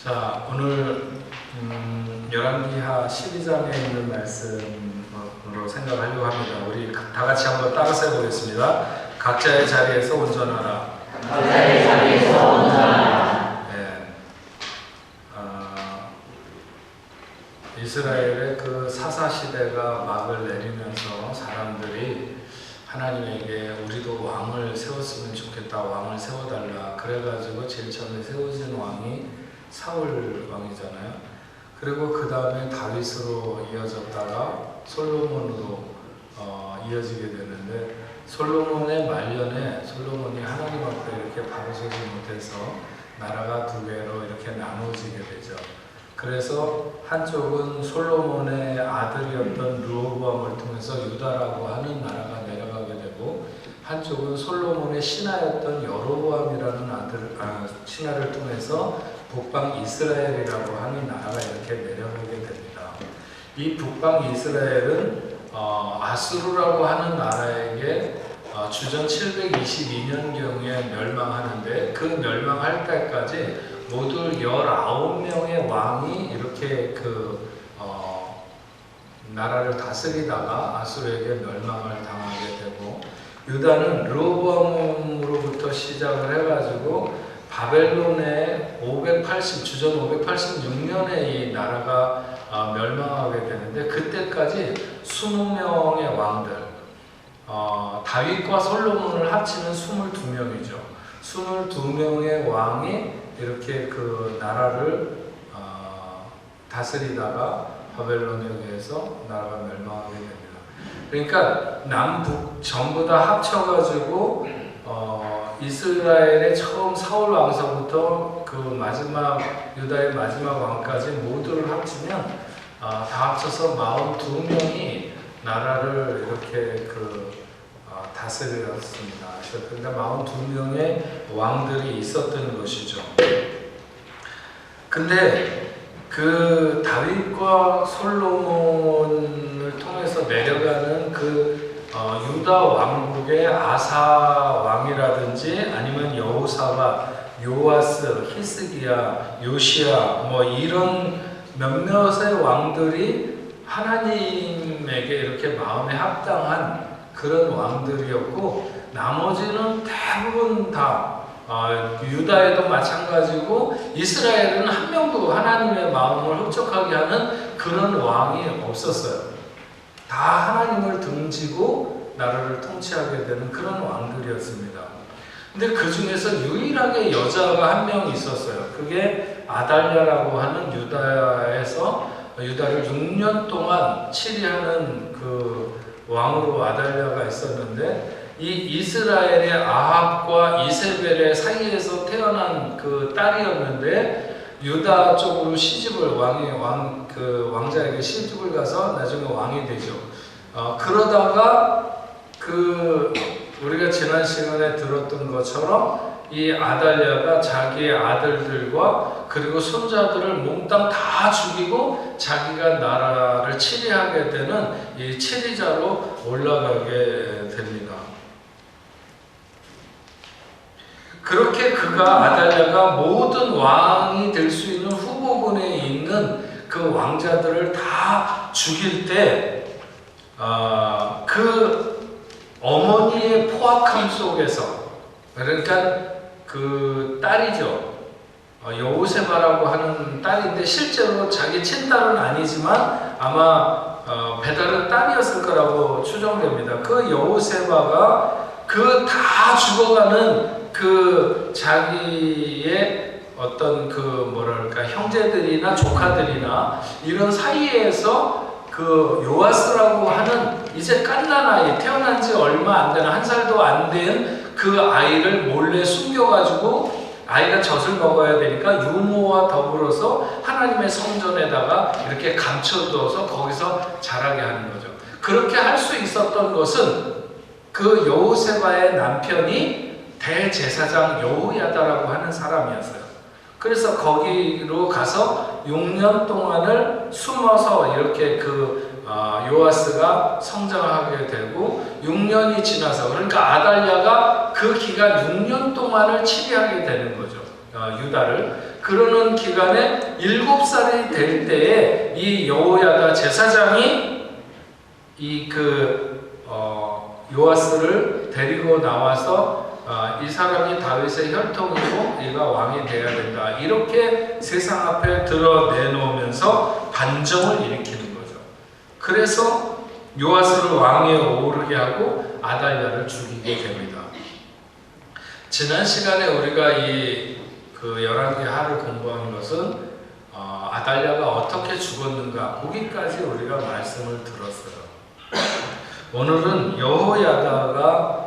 자, 오늘 열왕기하 12장에 있는 말씀으로 생각하려고 합니다. 우리 다 같이 한번 따라서 해보겠습니다. 각자의 자리에서 온전하라. 각자의 자리에서 온전하라. 네. 이스라엘의 그 사사 시대가 막을 내리면서 사람들이 하나님에게 우리도 왕을 세웠으면 좋겠다, 왕을 세워달라. 그래가지고 제일 처음에 세워진 왕이 사울 왕이잖아요. 그리고 그 다음에 다윗으로 이어졌다가 솔로몬으로 이어지게 되는데, 솔로몬의 말년에 솔로몬이 하나님 앞에 이렇게 바로 서지 못해서 나라가 두 개로 이렇게 나눠지게 되죠. 그래서 한쪽은 솔로몬의 아들이었던 르호보암을 통해서 유다라고 하는 나라가 내려가게 되고, 한쪽은 솔로몬의 신하였던 여로보암이라는 신하를 통해서 북방 이스라엘이라고 하는 나라가 이렇게 내려가게 됩니다. 이 북방 이스라엘은 아수르라고 하는 나라에게 주전 722년경에 멸망하는데, 그 멸망할 때까지 모두 19명의 왕이 이렇게 나라를 다스리다가 아수르에게 멸망을 당하게 되고, 유다는 르호보암으로부터 시작을 해가지고 바벨론의 주전 586년에 이 나라가 멸망하게 되는데, 그때까지 20명의 왕들, 다윗과 솔로몬을 합치면 22명이죠. 22명의 왕이 이렇게 그 나라를 다스리다가 바벨론에 의해서 나라가 멸망하게 됩니다. 그러니까 남북 전부 다 합쳐가지고 이스라엘의 처음 사울 왕서부터 그 마지막 유다의 마지막 왕까지 모두를 합치면 다 합쳐서 42명이 나라를 이렇게 다스렸습니다. 그러니까 42명의 왕들이 있었던 것이죠. 근데 그 다윗과 솔로몬을 통해서 내려가는 유다 왕국의 아사 왕이라든지 아니면 여호사밧, 요아스, 히스기야, 요시야 이런 몇몇의 왕들이 하나님에게 이렇게 마음에 합당한 그런 왕들이었고, 나머지는 대부분 다 유다에도 마찬가지고 이스라엘은 한 명도 하나님의 마음을 흡족하게 하는 그런 왕이 없었어요. 다 하나님을 등지고 나라를 통치하게 되는 그런 왕들이었습니다. 근데 그 중에서 유일하게 여자가 한 명 있었어요. 그게 아달랴라고 하는 유다를 6년 동안 치리하는 그 왕으로 아달랴가 있었는데, 이 이스라엘의 아합과 이세벨의 사이에서 태어난 그 딸이었는데, 유다 쪽으로 왕자에게 시집을 가서 나중에 왕이 되죠. 그러다가 우리가 지난 시간에 들었던 것처럼 이 아달랴가 자기의 아들들과 그리고 손자들을 몽땅 다 죽이고 자기가 나라를 치리하게 되는 이 치리자로 올라가게 됩니다. 그렇게 아달랴가 모든 왕이 될 수 있는 후보군에 있는 그 왕자들을 다 죽일 때, 그 어머니의 포악함 속에서, 그러니까 그 딸이죠. 여호세바라고 하는 딸인데 실제로 자기 친딸은 아니지만 아마 배다른 딸이었을 거라고 추정됩니다. 그 여호세바가 다 죽어가는 자기의 어떤 형제들이나 조카들이나 이런 사이에서 요아스라고 하는 이제 갓난 아이, 태어난 지 얼마 안 되는, 1살도 안 된 그 아이를 몰래 숨겨가지고, 아이가 젖을 먹어야 되니까 유모와 더불어서 하나님의 성전에다가 이렇게 감춰두어서 거기서 자라게 하는 거죠. 그렇게 할 수 있었던 것은 그 여호세바의 남편이 대제사장 여호야다라고 하는 사람이었어요. 그래서 거기로 가서 6년 동안을 숨어서 이렇게 요아스가 성장하게 되고, 6년이 지나서, 그러니까 아달랴가 그 기간 6년 동안을 치리하게 되는 거죠. 유다를. 그러는 기간에 7살이 될 때에 이 여호야다 제사장이 요아스를 데리고 나와서 이 사람이 다윗의 혈통이고 얘가 왕이 돼야 된다. 이렇게 세상 앞에 드러내놓으면서 반정을 일으키는 거죠. 그래서 요아스를 왕위에 오르게 하고 아달랴를 죽이게 됩니다. 지난 시간에 우리가 열왕기 하를 공부한 것은 아달랴가 어떻게 죽었는가 거기까지 우리가 말씀을 들었어요. 오늘은 여호야다가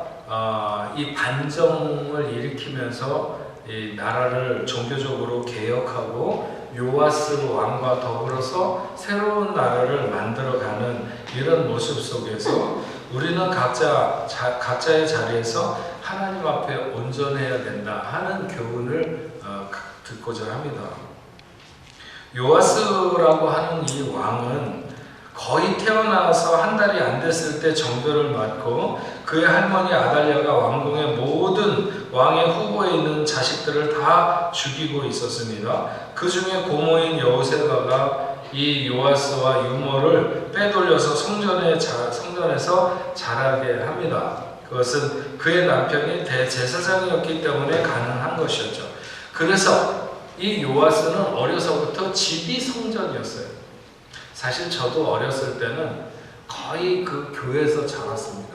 이 반정을 일으키면서 이 나라를 종교적으로 개혁하고 요아스 왕과 더불어서 새로운 나라를 만들어가는 이런 모습 속에서 우리는 각자의 자리에서 하나님 앞에 온전해야 된다 하는 교훈을 듣고자 합니다. 요아스라고 하는 이 왕은 거의 태어나서 한 달이 안 됐을 때 정별을 맞고 그의 할머니 아달랴가 왕궁의 모든 왕의 후보에 있는 자식들을 다 죽이고 있었습니다. 그 중에 고모인 여호세바가 이 요아스와 유모를 빼돌려서 성전에서 자라게 합니다. 그것은 그의 남편이 대제사장이었기 때문에 가능한 것이었죠. 그래서 이 요아스는 어려서부터 집이 성전이었어요. 사실 저도 어렸을 때는 거의 그 교회에서 자랐습니다.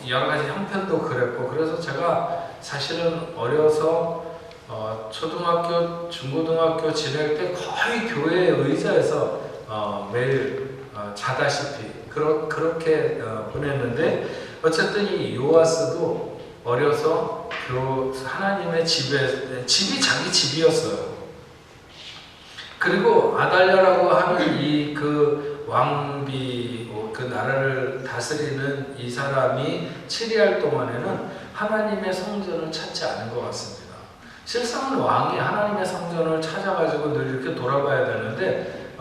여러 가지 형편도 그랬고, 그래서 제가 사실은 어려서 초등학교, 중고등학교 지낼 때 거의 교회 의자에서 매일 자다시피 그렇게 보냈는데, 어쨌든 이 요아스도 어려서 하나님의 집이 자기 집이었어요. 그리고 아달랴라고 하는 그 왕비, 그 나라를 다스리는 이 사람이 7일 동안에는 하나님의 성전을 찾지 않은 것 같습니다. 실상은 왕이 하나님의 성전을 찾아가지고 늘 이렇게 돌아봐야 되는데,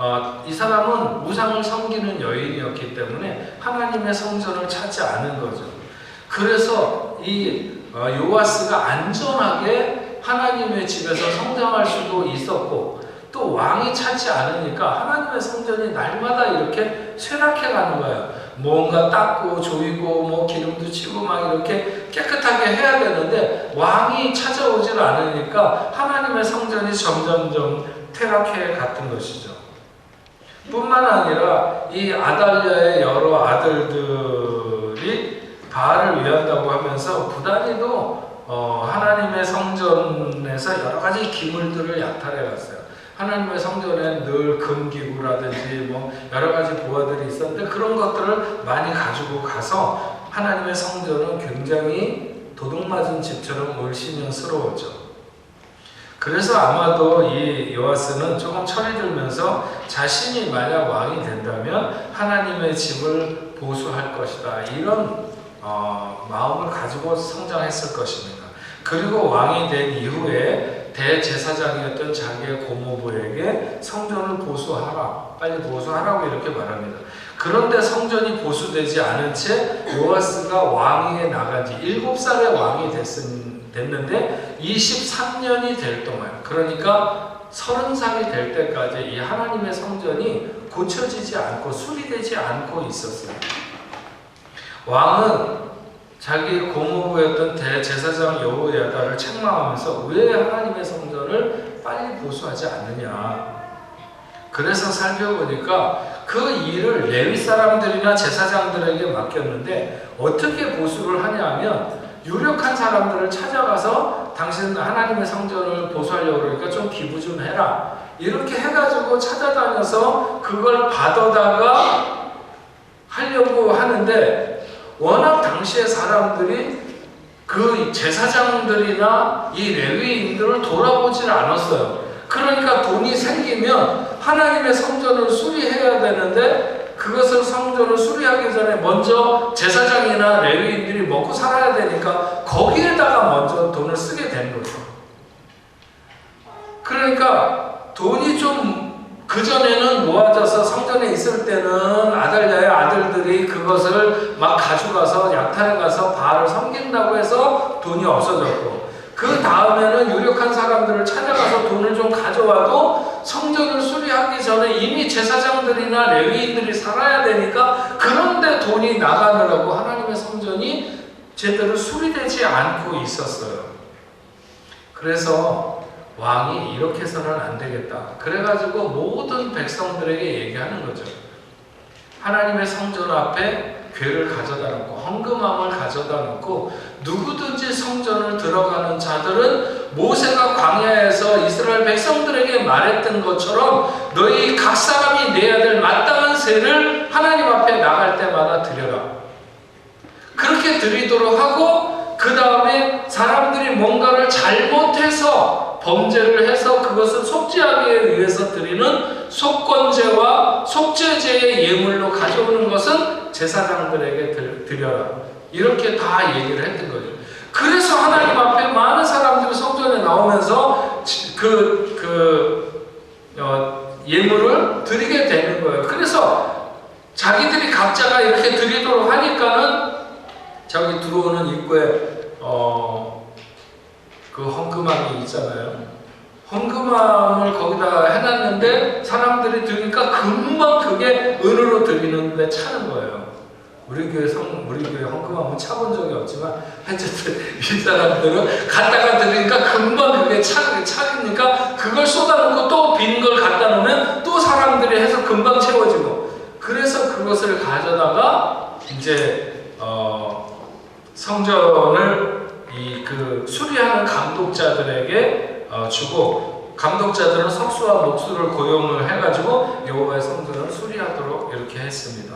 이 사람은 우상을 섬기는 여인이었기 때문에 하나님의 성전을 찾지 않은 거죠. 그래서 이 요아스가 안전하게 하나님의 집에서 성장할 수도 있었고, 또 왕이 찾지 않으니까 하나님의 성전이 날마다 이렇게 쇠락해 가는 거예요. 뭔가 닦고 조이고 기름도 치고 막 이렇게 깨끗하게 해야 되는데 왕이 찾아오질 않으니까 하나님의 성전이 점점점 퇴락해 갔던 것이죠. 뿐만 아니라 이 아달랴의 여러 아들들이 바알을 위한다고 하면서 부단히도 하나님의 성전에서 여러 가지 기물들을 약탈해 갔어요. 하나님의 성전에 늘 금기구라든지 여러 가지 부하들이 있었는데 그런 것들을 많이 가지고 가서 하나님의 성전은 굉장히 도둑맞은 집처럼 을씨년스러웠죠. 그래서 아마도 이 요아스는 조금 철이 들면서 자신이 만약 왕이 된다면 하나님의 집을 보수할 것이다, 이런 마음을 가지고 성장했을 것입니다. 그리고 왕이 된 이후에 대제사장이었던 자기의 고모부에게 성전을 보수하라, 빨리 보수하라고 이렇게 말합니다. 그런데 성전이 보수되지 않은 채 요아스가 왕위에 나간 지 7살에 왕이 됐는데 23년이 될 동안, 그러니까 30살이 될 때까지 이 하나님의 성전이 고쳐지지 않고 수리되지 않고 있었어요. 왕은 자기 고모부였던 대제사장 여호야다를 책망하면서 왜 하나님의 성전을 빨리 보수하지 않느냐. 그래서 살펴보니까 그 일을 레위 사람들이나 제사장들에게 맡겼는데 어떻게 보수를 하냐면, 유력한 사람들을 찾아가서 당신 하나님의 성전을 보수하려고 그러니까 좀 기부 좀 해라, 이렇게 해가지고 찾아다녀서 그걸 받아다가 하려고 하는데, 워낙 당시의 사람들이 그 제사장들이나 이 레위인들을 돌아보질 않았어요. 그러니까 돈이 생기면 하나님의 성전을 수리해야 되는데, 그것을 성전을 수리하기 전에 먼저 제사장이나 레위인들이 먹고 살아야 되니까 거기에다가 먼저 돈을 쓰게 된 거죠. 그러니까 돈이 좀 그전에는 모아져서 성전에 있을 때는 아달랴의 아들들이 그것을 막 가져가서 약탈해 가서 바알을 섬긴다고 해서 돈이 없어졌고, 그 그 다음에는 유력한 사람들을 찾아가서 돈을 좀 가져와도 성전을 수리하기 전에 이미 제사장들이나 레위인들이 살아야 되니까 그런데 돈이 나가느라고 하나님의 성전이 제대로 수리되지 않고 있었어요. 그래서 왕이 이렇게 해서는 안 되겠다. 그래가지고 모든 백성들에게 얘기하는 거죠. 하나님의 성전 앞에 궤를 가져다 놓고 헌금함을 가져다 놓고 누구든지 성전을 들어가는 자들은 모세가 광야에서 이스라엘 백성들에게 말했던 것처럼 너희 각 사람이 내야 될 마땅한 세를 하나님 앞에 나갈 때마다 드려라. 그렇게 드리도록 하고 그 다음에 사람들이 뭔가를 잘못해서 범죄를 해서 그것을 속죄하기 위해서 드리는 속건제와 속죄제의 예물로 가져오는 것은 제사장들에게 드려라. 이렇게 다 얘기를 했던 거죠. 그래서 하나님 앞에 많은 사람들이 성전에 나오면서 예물을 드리게 되는 거예요. 그래서 자기들이 각자가 이렇게 드리도록 하니까는 저기 들어오는 입구에 그 헌금함이 있잖아요. 헌금함을 거기다 해놨는데 사람들이 드리니까 금방 그게 은으로 드리는데 차는 거예요. 우리 교회 헌금함은 차본 적이 없지만 어쨌든 이 사람들은 갖다가 드리니까 금방 그게 차니까 그걸 쏟아놓고 또 빈 걸 갖다 놓으면 또 사람들이 해서 금방 채워지고, 그래서 그것을 가져다가 이제 성전을 수리하는 감독자들에게 주고, 감독자들은 석수와 목수를 고용을 해가지고 여호와의 성전을 수리하도록 이렇게 했습니다.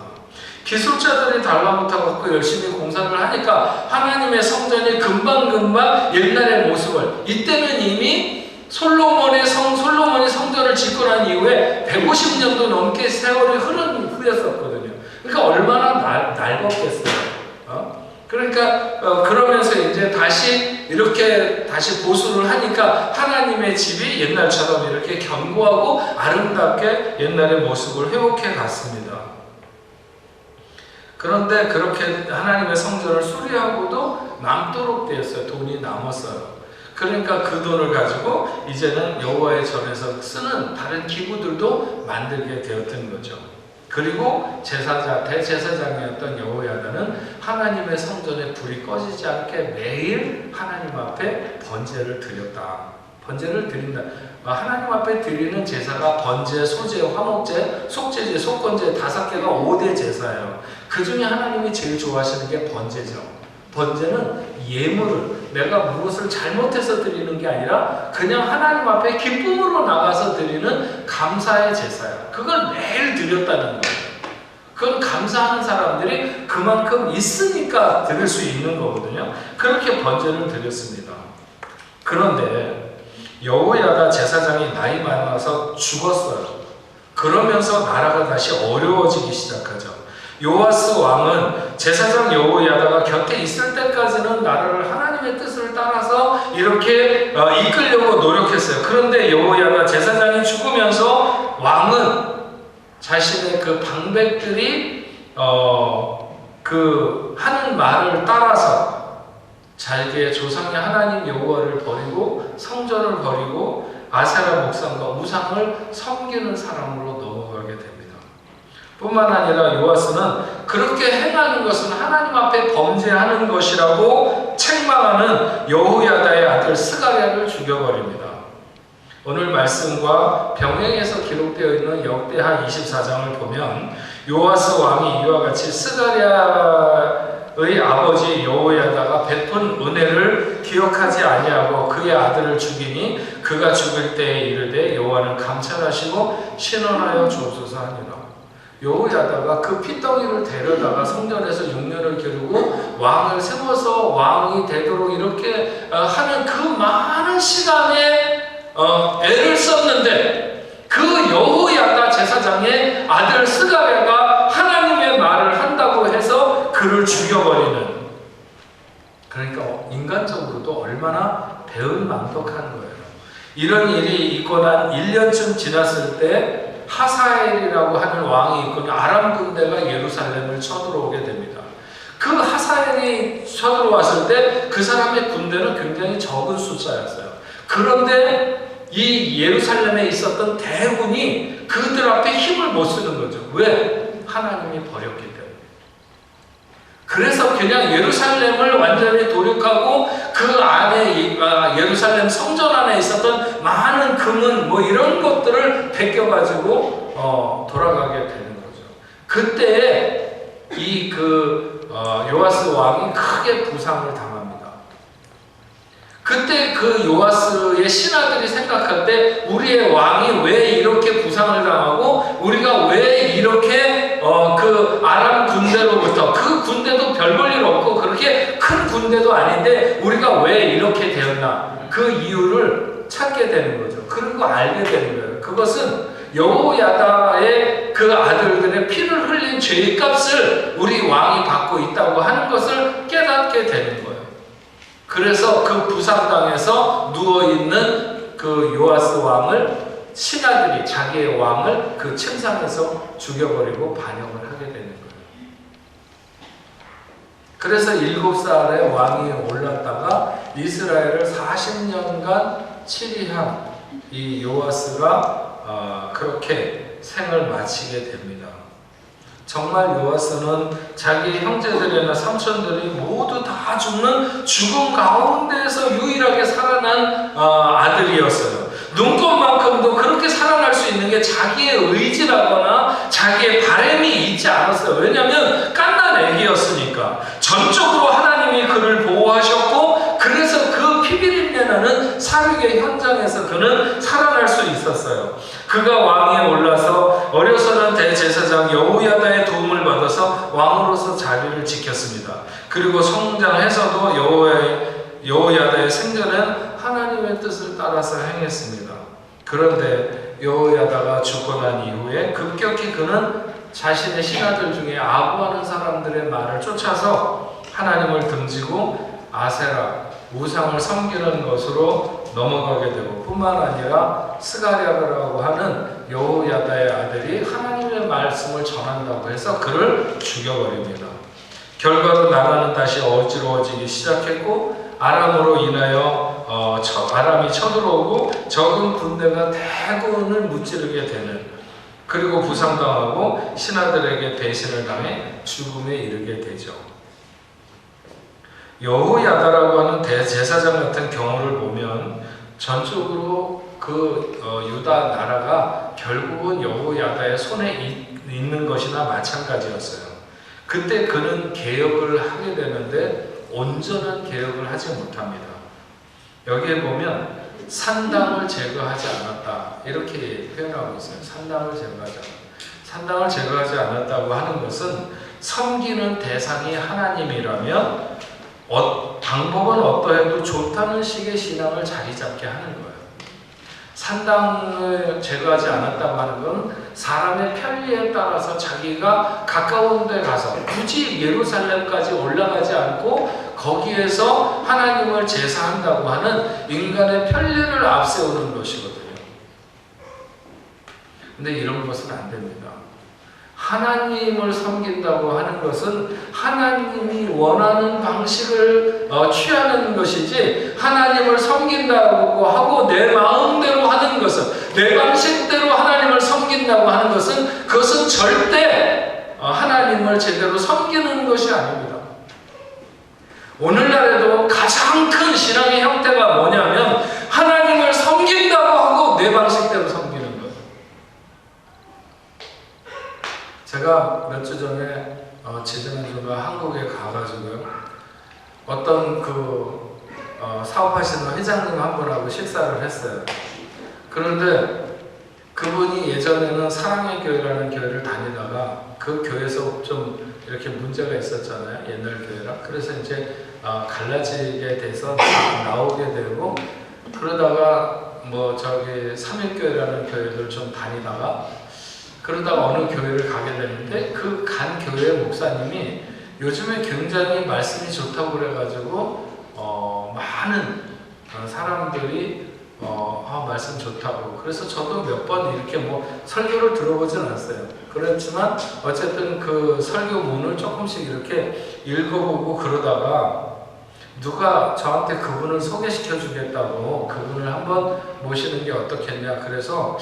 기술자들이 달라붙어갖고 열심히 공사를 하니까 하나님의 성전이 금방금방 옛날의 모습을, 이때는 이미 솔로몬이 성전을 짓고 난 이후에 150년도 넘게 세월이 흘렸었거든요. 그러니까 얼마나 날먹겠어요. 그러니까 그러면서 이제 다시 보수를 하니까 하나님의 집이 옛날처럼 이렇게 견고하고 아름답게 옛날의 모습을 회복해 갔습니다. 그런데 그렇게 하나님의 성전을 수리하고도 남도록 되었어요. 돈이 남았어요. 그러니까 그 돈을 가지고 이제는 여호와의 전에서 쓰는 다른 기구들도 만들게 되었던 거죠. 그리고 대제사장이었던 여호야다는 하나님의 성전에 불이 꺼지지 않게 매일 하나님 앞에 번제를 드렸다. 번제를 드린다. 하나님 앞에 드리는 제사가 번제, 소제, 화목제, 속죄제, 속건제 5개가 5대 제사예요. 그 중에 하나님이 제일 좋아하시는 게 번제죠. 번제는 예물을, 내가 무엇을 잘못해서 드리는 게 아니라 그냥 하나님 앞에 기쁨으로 나가서 드리는 감사의 제사야. 그걸 매일 드렸다는 거예요. 그건 감사하는 사람들이 그만큼 있으니까 드릴 수 있는 거거든요. 그렇게 번제를 드렸습니다. 그런데 여호야다 제사장이 나이 많아서 죽었어요. 그러면서 나라가 다시 어려워지기 시작하죠. 요아스 왕은 제사장 여호야다가 곁에 있을 때까지는 나라를 하나님의 뜻을 따라서 이렇게 이끌려고 노력했어요. 그런데 여호야다 제사장이 죽으면서 왕은 자신의 그 방백들이 그 하는 말을 따라서 자기의 조상의 하나님 여호와를 버리고 성전을 버리고 아세라 목상과 우상을 섬기는 사람으로 넘어가게 됩니다. 뿐만 아니라 요아스는 그렇게 행하는 것은 하나님 앞에 범죄하는 것이라고 책망하는 여호야다의 아들 스가랴를 죽여버립니다. 오늘 말씀과 병행해서 기록되어 있는 역대하 24장을 보면 요아스 왕이 이와 같이 스가랴의 아버지 여호야다가 베푼 은혜를 기억하지 아니하고 그의 아들을 죽이니 그가 죽을 때에 이르되 여호와는 감찰하시고 신원하여 주옵소서 하니라. 여호야다가 그 피덩이를 데려다가 성전에서 6년을 기르고 왕을 세워서 왕이 되도록 이렇게 하는 그 많은 시간에 애를 썼는데 그 여호야다 제사장의 아들 스가랴가 하나님의 말을 한다고 해서 그를 죽여버리는, 그러니까 인간적으로도 얼마나 배은망덕한 거예요. 이런 일이 있고 난 1년쯤 지났을 때 하사엘이라고 하는 왕이 있거든요. 아람 군대가 예루살렘을 쳐들어오게 됩니다. 그 그 하사엘이 쳐들어왔을 때 그 사람의 군대는 굉장히 적은 숫자였어요. 그런데 이 예루살렘에 있었던 대군이 그들 앞에 힘을 못 쓰는 거죠. 왜? 하나님이 버렸기 때문에. 그래서 그냥 예루살렘을 완전히 도륙하고 그 안에 예루살렘 성전 안에 있었던 많은 금은 뭐 이런 것들을 베껴가지고 돌아가게 되는 거죠. 그때 이 요아스 왕이 크게 부상을 당합니다. 그때 그 요아스의 신하들이 생각할 때 우리의 왕이 왜 이렇게 부상을 당하고 우리가 왜 이렇게 그 아람 군대로부터 그 군대도 별 볼 일 없고 그렇게 큰 군대도 아닌데 우리가 왜 이렇게 되었나 그 이유를 찾게 되는 거죠. 그런 거 알게 되는 거예요. 그것은 여호야다의 그 아들들의 피를 흘린 죄값을 우리 왕이 받고 있다고 하는 것을 깨닫게 되는 거예요. 그래서 그 부상당해서 누워있는 그 요아스 왕을 신하들이 자기의 왕을 그 침상에서 죽여버리고 반역을 하게 되는 거예요. 그래서 7살에 왕이 올랐다가 이스라엘을 40년간 치리한 이 요아스가 그렇게 생을 마치게 됩니다. 정말 요아스는 자기 형제들이나 삼촌들이 모두 다 죽는 죽음 가운데에서 유일하게 살아난 아들이었어요. 눈꽃만큼도 그렇게 살아날 수 있는 게 자기의 의지라거나 자기의 바람이 있지 않았어요. 왜냐하면 갓난 애기였으니까. 전적으로 하나님이 그를 보호하셨고 그래서 그 피비린내 나는 사륙의 현장에서 그는 살아날 수 있었어요. 그가 왕위에 올라서 어려서는 대제사장 여호야다의 도움을 받아서 왕으로서 자리를 지켰습니다. 그리고 성장해서도 여호야다의 생전엔 하나님의 뜻을 따라서 행했습니다. 그런데 여호야다가 죽고 난 이후에 급격히 그는 자신의 신하들 중에 아부하는 사람들의 말을 쫓아서 하나님을 등지고 아세라 우상을 섬기는 것으로 넘어가게 되고 뿐만 아니라 스가랴라고 하는 여호야다의 아들이 하나님의 말씀을 전한다고 해서 그를 죽여버립니다. 결과로 나라는 다시 어지러워지기 시작했고 아람으로 인하여 아람이 쳐들어오고 적은 군대가 대군을 무찌르게 되는 그리고 부상당하고 신하들에게 배신을 당해 죽음에 이르게 되죠. 여호야다라고 하는 대제사장 같은 경우를 보면 전적으로 그 유다 나라가 결국은 여호야다의 손에 있는 것이나 마찬가지였어요. 그때 그는 개혁을 하게 되는데 온전한 개혁을 하지 못합니다. 여기에 보면 산당을 제거하지 않았다 이렇게 표현하고 있어요. 산당을 제거하지 않았다. 산당을 제거하지 않았다고 하는 것은 섬기는 대상이 하나님이라면 방법은 어떠해도 좋다는 식의 신앙을 자리 잡게 하는 거예요. 산당을 제거하지 않았다고 하는 건 사람의 편리에 따라서 자기가 가까운 데 가서 굳이 예루살렘까지 올라가지 않고 거기에서 하나님을 제사한다고 하는 인간의 편리를 앞세우는 것이거든요. 근데 이런 것은 안 됩니다. 하나님을 섬긴다고 하는 것은 하나님이 원하는 방식을 취하는 것이지 하나님을 섬긴다고 하고 내 마음대로 하는 것은 내 방식대로 하나님을 섬긴다고 하는 것은 그것은 절대 하나님을 제대로 섬기는 것이 아닙니다. 오늘날에도 가장 큰 신앙의 형태가 뭐냐면 하나님을 섬긴다고 하고 내 방식대로 섬기는 거예요. 제가 몇 주 전에 지난주가 한국에 가가지고요. 어떤 사업하시는 회장님 한 분하고 식사를 했어요. 그런데 그분이 예전에는 사랑의 교회라는 교회를 다니다가 그 교회에서 좀 이렇게 문제가 있었잖아요. 옛날 교회랑. 그래서 이제 갈라지게 돼서 나오게 되고 그러다가 삼일교회라는 교회를 좀 다니다가 그러다가 어느 교회를 가게 되는데 그 간 교회 목사님이 요즘에 굉장히 말씀이 좋다고 그래가지고 많은 사람들이 말씀 좋다고. 그래서 저도 몇 번 이렇게 뭐 설교를 들어보진 않았어요. 그렇지만 어쨌든 그 설교문을 조금씩 이렇게 읽어보고 그러다가 누가 저한테 그분을 소개시켜 주겠다고 그분을 한번 모시는 게 어떻겠냐. 그래서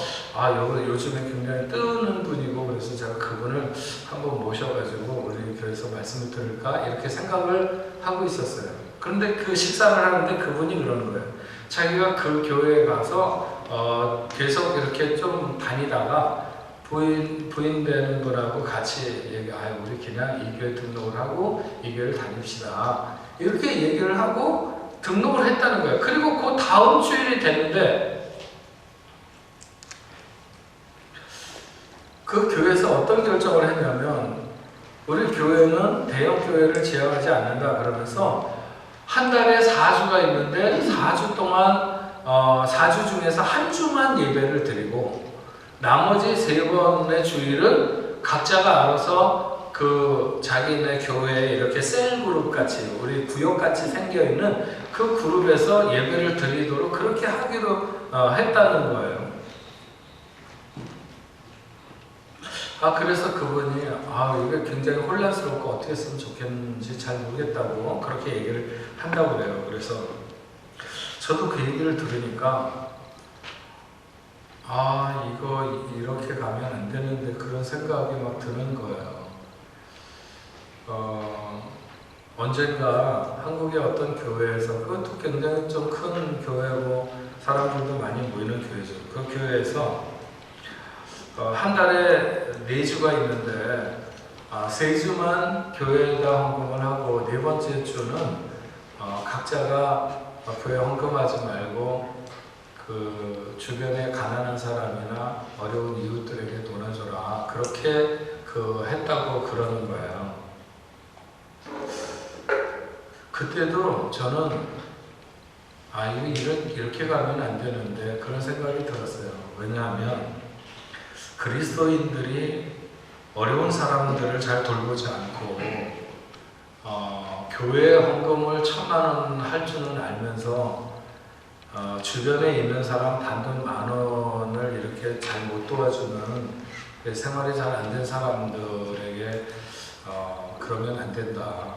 요즘에 굉장히 뜨는 분이고 그래서 제가 그분을 한번 모셔가지고 우리 교회에서 말씀을 들을까 이렇게 생각을 하고 있었어요. 그런데 그 식사를 하는데 그분이 그러는 거예요. 자기가 그 교회에 가서 계속 이렇게 좀 다니다가 부인 되는 분하고 같이 우리 그냥 이 교회 등록을 하고 이 교회를 다닙시다. 이렇게 얘기를 하고 등록을 했다는 거예요. 그리고 그 다음 주일이 됐는데 그 교회에서 어떤 결정을 했냐면 우리 교회는 대형 교회를 지향하지 않는다 그러면서 한 달에 4주가 있는데 4주 동안 4주 중에서 한 주만 예배를 드리고 나머지 3번의 주일은 각자가 알아서 그 자기네 교회에 이렇게 셀 그룹 같이 우리 구역 같이 생겨 있는 그 그룹에서 예배를 드리도록 그렇게 하기로 했다는 거예요. 그래서 그분이 이게 굉장히 혼란스럽고 어떻게 했으면 좋겠는지 잘 모르겠다고 그렇게 얘기를 한다고 그래요. 그래서 저도 그 얘기를 들으니까 이거 이렇게 가면 안 되는데 그런 생각이 막 드는 거예요. 언젠가 한국의 어떤 교회에서 그것도 굉장히 좀 큰 교회고 사람들도 많이 모이는 교회죠. 그 교회에서 한 달에 4주가 있는데 3주만 교회에다 헌금을 하고 4번째 주는 각자가 교회 헌금하지 말고 그 주변에 가난한 사람이나 어려운 이웃들에게 도와줘라 그렇게 했다고 그러는 거예요. 그때도 저는 이렇게 가면 안 되는데 그런 생각이 들었어요. 왜냐하면 그리스도인들이 어려운 사람들을 잘 돌보지 않고 교회 헌금을 1000만 원 할 줄은 알면서 주변에 있는 사람 단돈 10,000원을 이렇게 잘 못 도와주는 생활이 잘 안 된 사람들에게 그러면 안 된다.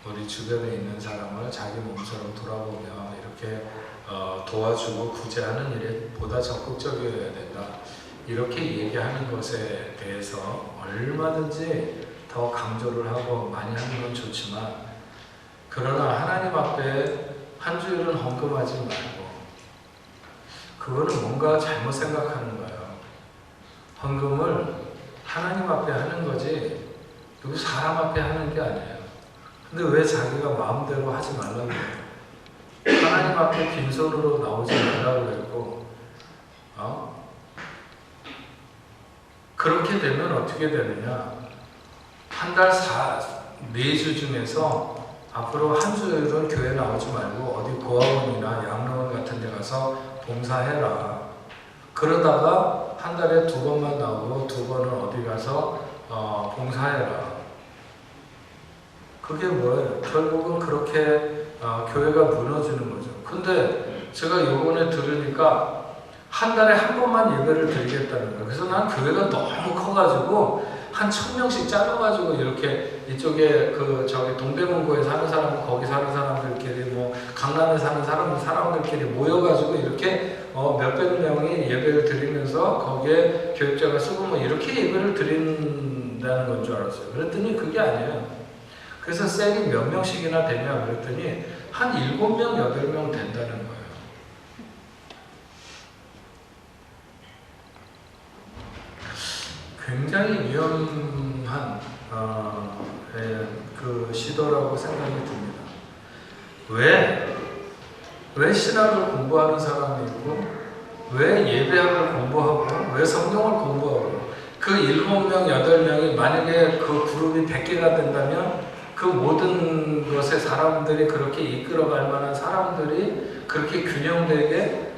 우리 주변에 있는 사람을 자기 몸처럼 돌아보며 이렇게 도와주고 구제하는 일에 보다 적극적이어야 된다. 이렇게 얘기하는 것에 대해서 얼마든지 더 강조를 하고 많이 하는 건 좋지만 그러나 하나님 앞에 한 주일은 헌금하지 말고 그거는 뭔가 잘못 생각하는 거예요. 헌금을 하나님 앞에 하는 거지 누구 사람 앞에 하는 게 아니에요. 근데 왜 자기가 마음대로 하지 말라고 그래요? 하나님 앞에 빈손으로 나오지 말라고 그랬고 그렇게 되면 어떻게 되느냐? 한 달 4주 중에서 앞으로 한 주일은 교회 나오지 말고 어디 고아원이나 양로원 같은 데 가서 봉사해라. 그러다가 한 달에 2번만 나오고 2번은 어디 가서 봉사해라. 그게 뭐예요? 결국은 그렇게 교회가 무너지는 거죠. 근데 제가 요번에 들으니까 한 달에 한 번만 예배를 드리겠다는 거예요. 그래서 난 교회가 너무 커가지고 한 1000명씩 잘라가지고 이렇게 이쪽에 저기 동대문구에 사는 사람, 거기 사는 사람들끼리 뭐 강남에 사는 사람들끼리 모여가지고 이렇게 몇백 명이 예배를 드리면서 거기에 교육자가 쓰고 뭐 이렇게 예배를 드린다는 건 줄 알았어요. 그랬더니 그게 아니에요. 그래서 셀이 몇 명씩이나 되냐 그랬더니 한 7명, 8명 된다는 거예요. 굉장히 위험한 그 시도라고 생각이 듭니다. 왜 신학을 공부하는 사람이 있고 왜 예배학을 공부하고 왜 성경을 공부하고 그 7명, 8명이 만약에 그 그룹이 100개가 된다면 그 모든 것에 사람들이 그렇게 이끌어갈 만한 사람들이 그렇게 균형되게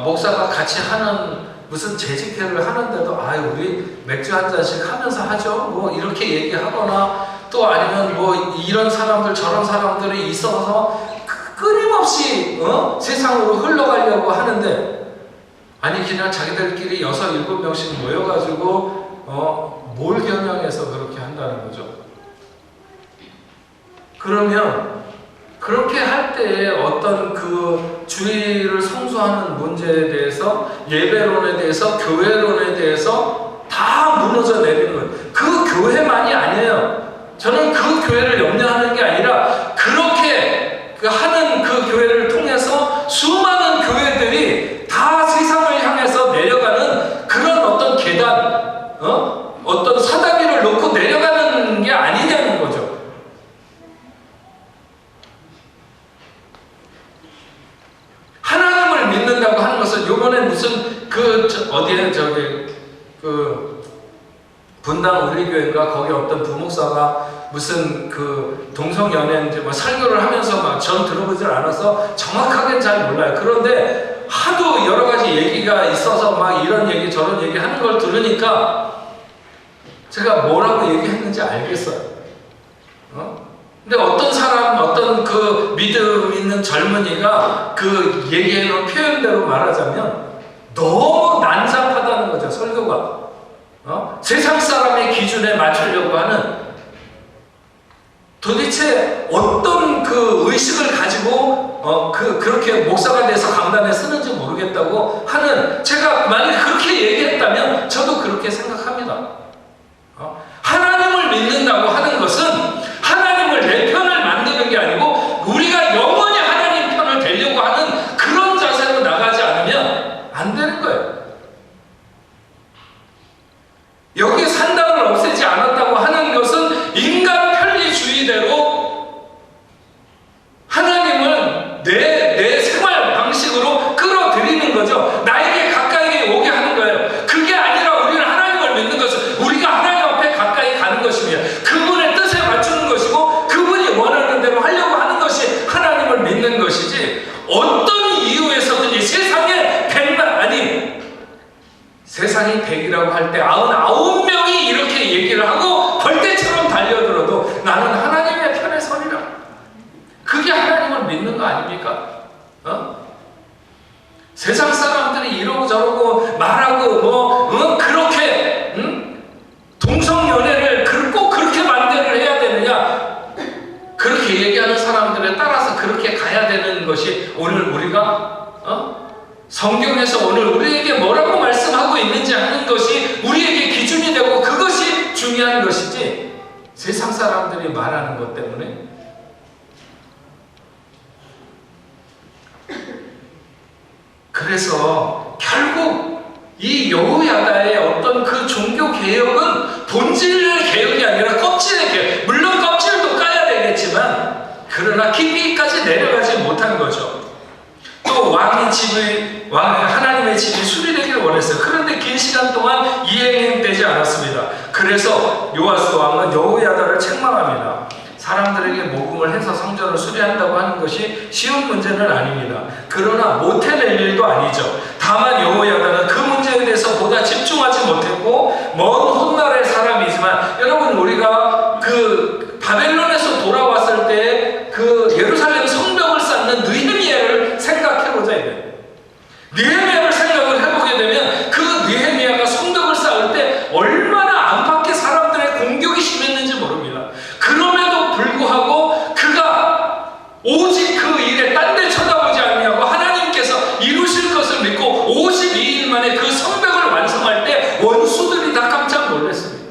목사가 같이 하는 무슨 재직회를 하는데도 우리 맥주 한 잔씩 하면서 하죠. 뭐 이렇게 얘기하거나 또 아니면 뭐 이런 사람들 저런 사람들이 있어서 끊임없이 끊임없이 세상으로 흘러가려고 하는데, 아니 그냥 자기들끼리 6, 7명씩 모여가지고 뭘 겨냥해서 그렇게 한다는 거죠. 그러면 그렇게 할 때에 어떤 그 주의를 성수하는 문제에 대해서, 예배론에 대해서, 교회론에 대해서 다 무너져 내리는 거예요. 그 교회만이 아니에요. 저는 그 교회를 염려하는 게 아니라 그렇게 하는 그 교회를 통해서 수많은 교회들이 다 세상을 향해서 내려가는 그런 어떤 계단, 어떤 사다리를 놓고 내려가는 게 아니냐는 거죠. 하나님을 믿는다고 하는 것은, 요번에 무슨 어디에 분당 우리교회인가 거기 어떤 부목사가 무슨 동성연애인지 설교를 하면서 전 들어보질 않아서 정확하게는 잘 몰라요. 그런데 하도 여러 가지 얘기가 있어서 이런 얘기 저런 얘기 하는 걸 들으니까 제가 뭐라고 얘기했는지 알겠어요. 근데 어떤 사람, 어떤 믿음 있는 젊은이가 얘기해놓은 표현대로 말하자면 너무 난잡하다는 거죠, 설교가. 세상 사람의 기준에 맞추려고 하는, 도대체 어떤 의식을 가지고 그렇게 목사가 돼서 강단에 쓰는지 모르겠다고 하는, 제가 만약에 그렇게 얘기했다면 저도 그렇게 생각합니다. 하나님을 믿는다고 하는 것은 하나님을 내 편을 만드는 게 아니고 우리가 영원히 하나님 편을 되려고 하는 그런 자세로 나가지 않으면 안 되는 거예요. 여기 산당을 없애지 않았다고 하는 것은 인간 편리주의대로 하나님을 내 생활 방식으로 끌어들이는 거죠. 나에게 가까이 오게 하는 거예요. 그게 아니라 우리는 하나님을 믿는 것은 우리가 하나님 앞에 가까이 가는 것이며 그분의 뜻에 맞추는 것이고 그분이 원하는 대로 하려고 하는 것이 하나님을 믿는 것이지, 어떤 이유에서든지 세상이 100이라고 할 때 99명이 이렇게 얘기를 하고 벌떼처럼 달려들어도 나는 하나님의 편에 서리라. 그게 하나님을 믿는 거 아닙니까? 세상 사람들이 이러고 저러고 말하고 그렇게 동성연애를 꼭 그렇게 반대를 해야 되느냐, 그렇게 얘기하는 사람들에 따라서 그렇게 가야 되는 것이 오늘 우리가 성경에서 오늘 우리에게 뭐라고 말씀하고 있는지 하는 것이 우리에게 기준이 되고 그것이 중요한 것이지, 세상 사람들이 말하는 것 때문에. 그래서 결국 이 여호야다의 어떤 그 종교 개혁은 본질 개혁이 아니라 껍질의 개혁, 물론 껍질도 까야 되겠지만 그러나 깊이까지 내려가지 못한 거죠. 또 하나님의 집이 수리되기를 원했어요. 그런데 긴 시간 동안 이행되지 않았습니다. 그래서 요아스 왕은 여호야다를 책망합니다. 사람들에게 모금을 해서 성전을 수리한다고 하는 것이 쉬운 문제는 아닙니다. 그러나 못해낼 일도 아니죠. 다만 여호야다는 그 문제에 대해서 보다 집중하지 못했고 먼 훗날의 사람이지만, 여러분 우리가 바벨론에서 돌아왔을 때 예루살렘 성벽을 쌓는 느헤미야를 생각해보자 이거예요. 느헤미야를 생각을 해보게 되면 그 느헤미야가 성벽을 쌓을 때 얼마나 안팎의 사람들의 공격이 심했는지 모릅니다. 그럼에도 불구하고 그가 오직 그 일에 딴 데 쳐다보지 않냐고 하나님께서 이루실 것을 믿고 52일 만에 그 성벽을 완성할 때 원수들이 다 깜짝 놀랐습니다.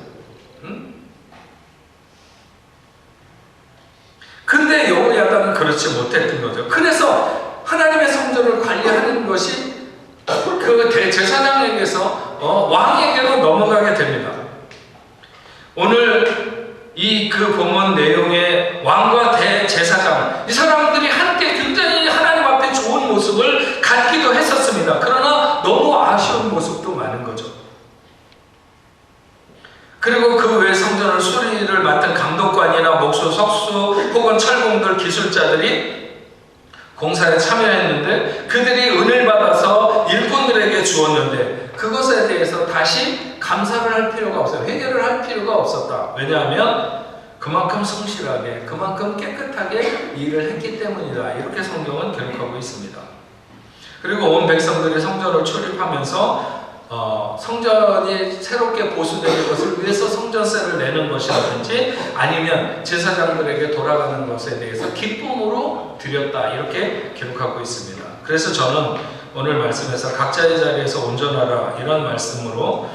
근데 여호야다는 그렇지 못했던 거죠. 그래서 하나님의 성전을 관리하는 것이 그 대제사장에게서 왕에게로 넘어가게 됩니다. 오늘 그 본문 내용의 왕과 대제사장, 이 사람들이 한때 굉장히 하나님 앞에 좋은 모습을 갖기도 했었습니다. 그러나 너무 아쉬운 모습도 많은 거죠. 그리고 그 외 성전을 수리를 맡은 감독관이나 목수, 석수 혹은 철공들, 기술자들이 공사에 참여했는데 그들이 은혜를 받아서 일꾼들에게 주었는데 그것에 대해서 다시 감사를 할 필요가 없어요. 회개를 할 필요가 없었다. 왜냐하면 그만큼 성실하게, 그만큼 깨끗하게 일을 했기 때문이다. 이렇게 성경은 기록하고 있습니다. 그리고 온 백성들이 성전을 출입하면서 성전이 새롭게 보수되는 것을 위해서 성전세를 내는 것이라든지 아니면 제사장들에게 돌아가는 것에 대해서 기쁨으로 드렸다. 이렇게 기록하고 있습니다. 그래서 저는 오늘 말씀에서 각자의 자리에서 온전하라 이런 말씀으로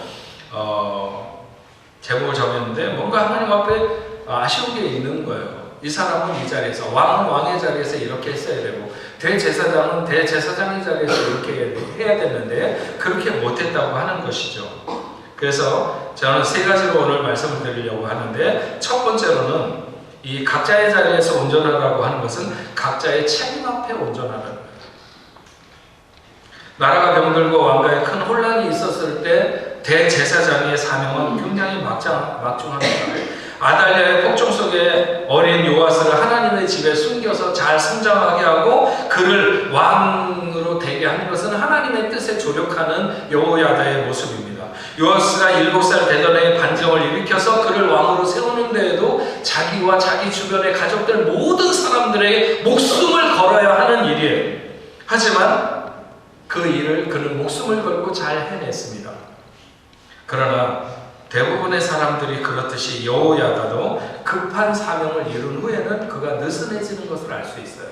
제목을 정했는데 뭔가 하나님 앞에 아쉬운 게 있는 거예요. 이 사람은 이 자리에서, 왕은 왕의 자리에서 이렇게 했어야 되고 대제사장은 대제사장의 자리에서 이렇게 해야 되는데 그렇게 못했다고 하는 것이죠. 그래서 저는 세 가지로 오늘 말씀을 드리려고 하는데, 첫 번째로는 이 각자의 자리에서 온전하라고 하는 것은 각자의 책임 앞에 온전하라는 거예요. 나라가 병들고 왕가에 큰 혼란이 있었을 때 대제사장의 사명은 굉장히 막중합니다. 아달랴의 폭정 속에 어린 요아스를 하나님의 집에 숨겨서 잘 성장하게 하고 그를 왕으로 되게 하는 것은 하나님의 뜻에 조력하는 여호야다의 모습입니다. 요아스가 7살 되던 해에 반정을 일으켜서 그를 왕으로 세우는 데에도 자기와 자기 주변의 가족들 모든 사람들의 목숨을 걸어야 하는 일이에요. 하지만 그 일을 그는 목숨을 걸고 잘 해냈습니다. 그러나 대부분의 사람들이 그렇듯이 여호야다도 급한 사명을 이룬 후에는 그가 느슨해지는 것을 알 수 있어요.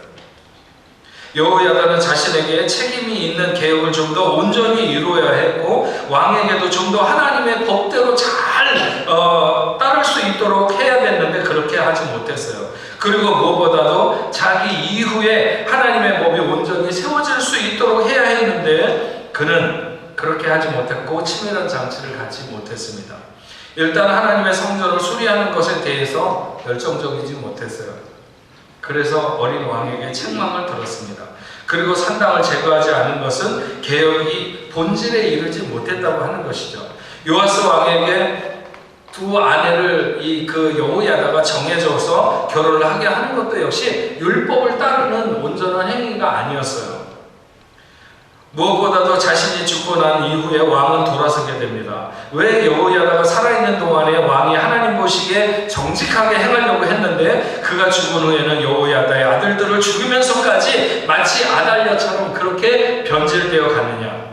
여호야다는 자신에게 책임이 있는 개혁을 좀 더 온전히 이루어야 했고 왕에게도 좀 더 하나님의 법대로 잘 따를 수 있도록 해야 됐는데 그렇게 하지 못했어요. 그리고 무엇보다도 자기 이후에 하나님의 법이 온전히 세워질 수 있도록 해야 했는데 그는 그렇게 하지 못했고 치밀한 장치를 갖지 못했습니다. 일단 하나님의 성전을 수리하는 것에 대해서 열정적이지 못했어요. 그래서 어린 왕에게 책망을 들었습니다. 그리고 산당을 제거하지 않은 것은 개혁이 본질에 이르지 못했다고 하는 것이죠. 요아스 왕에게 두 아내를 그 여호야다가 정해져서 결혼을 하게 하는 것도 역시 율법을 따르는 온전한 행위가 아니었어요. 무엇보다도 자신이 죽고 난 이후에 왕은 돌아서게 됩니다. 왜 여호야다가 살아있는 동안에 왕이 하나님 보시기에 정직하게 행하려고 했는데 그가 죽은 후에는 여호야다의 아들들을 죽이면서까지 마치 아달랴처럼 그렇게 변질되어 갔느냐?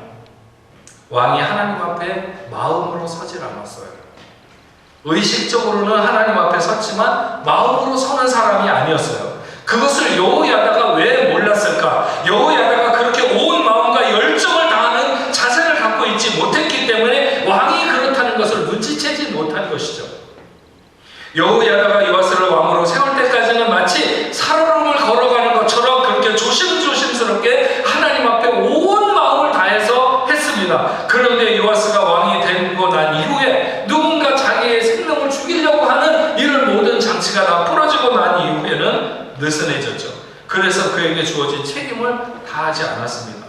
왕이 하나님 앞에 마음으로 서질 않았어요. 의식적으로는 하나님 앞에 섰지만 마음으로 서는 사람이 아니었어요. 그것을 여호야다가 왜 몰랐을까? 여호야다가 그렇게 온 마음과 열정을 다하는 자세를 갖고 있지 못했기 때문에 왕이 그렇다는 것을 눈치채지 못한 것이죠. 여호야다가 요아스를 왕으로 세울 때까지는 마치 살얼음을 걸어가는 것처럼 그렇게 조심스럽게 하나님 앞에 온 마음을 다해서 했습니다. 그런데 요아스가 왕이 되고 난 이후에 누군가 자기의 생명을 죽이려고 하는 이런 모든 장치가 다 풀어지고 난 이후에는 느슨해졌죠. 그래서 그에게 주어진 책임을 다하지 않았습니다.